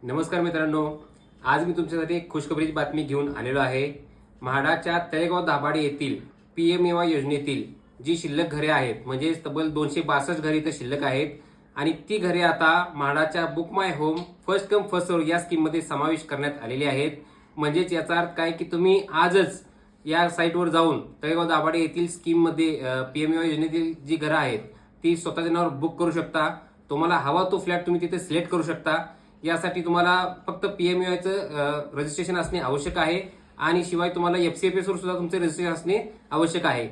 नमस्कार मित्रांनो, आज मी तुमच्यासाठी एक खुशखबरीची बातमी घेऊन आलेलो आहे। म्हाडाच्या तळेगाव दाभाडे येथील पीएमएवाय योजनेतील जी शिल्लक घरे आहेत, म्हणजे तब्बल 262 घरे इथे शिल्लक आहेत आणि ती घरे आता म्हाडाच्या book my home first come first serve या स्कीम मध्ये समावेश करण्यात आलेली आहेत। म्हणजेच याचा अर्थ काय की तुम्ही आजच या साईटवर जाऊन तळेगाव दाभाडे येथील स्कीम मध्ये पीएमएवाय योजनेतील जी घरे आहेत ती स्वतःच्या नावावर बुक करू शकता। तुम्हाला हवा तो फ्लॅट तुम्ही तिथे सिलेक्ट करू शकता। यासाठी तुम्हाला फक्त पीएमएवायचं रजिस्ट्रेशन असणे आवश्यक आहे आणि शिवाय तुम्हाला एफसीएफएस वर सुद्धा तुमचे रजिस्ट्रेशन असणे आवश्यक आहे।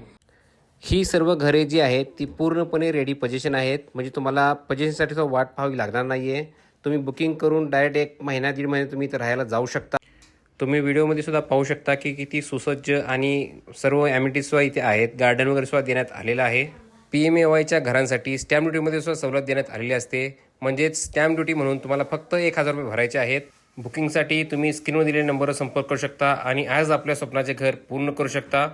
ही सर्व घरे जी आहेत ती पूर्णपणे रेडी पोझिशन आहेत, म्हणजे तुम्हाला पोझिशनसाठी तो वाट पाहावी लागणार नाहीये। तुम्ही बुकिंग करून डायरेक्ट एक महिना दीड महिने तुम्ही इथे राहायला जाऊ शकता। तुम्ही व्हिडिओमध्ये सुद्धा पाहू शकता की किती सुसज्ज आणि सर्व ॲमिनिटीज सुद्धा इथे आहेत। गार्डन वगैरे सुद्धा देण्यात आलेलं आहे। पीएमएवायच्या घरांसाठी स्टॅम्प ड्युटीमध्ये सुद्धा सवलत देण्यात आलेली असते, म्हणजेच स्टॅम्प ड्युटी म्हणून तुम्हाला फक्त 1000 रुपये भरायचे आहेत। बुकिंगसाठी तुम्ही स्क्रीनवर दिलेल्या नंबरवर संपर्क करू शकता आणि आज आपल्या स्वप्नाचे घर पूर्ण करू शकता।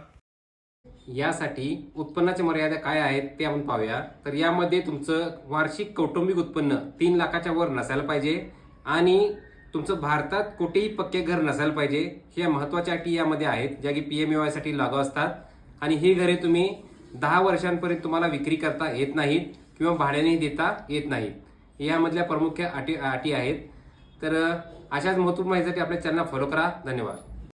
यासाठी उत्पन्नाची मर्यादा काय आहेत ते आपण पाहूया। तर यामध्ये तुमचं वार्षिक कौटुंबिक उत्पन्न 3 लाखाच्या वर नसायला पाहिजे आणि तुमचं भारतात कुठेही पक्के घर नसायला पाहिजे। ह्या महत्त्वाच्या अटी यामध्ये आहेत, ज्या की पीएमएवाय साठी लागू असतात। आणि ही घरे तुम्ही 10 वर्षांपर्यंत तुम्हाला विक्री करता येत नाहीत किंवा भाड्याने देता येत नाहीत। यामधल्या प्रमुख अटी आहेत। तर अशाच महत्त्वपूर्ण माहितीसाठी आपल्या चॅनलला फॉलो करा। धन्यवाद।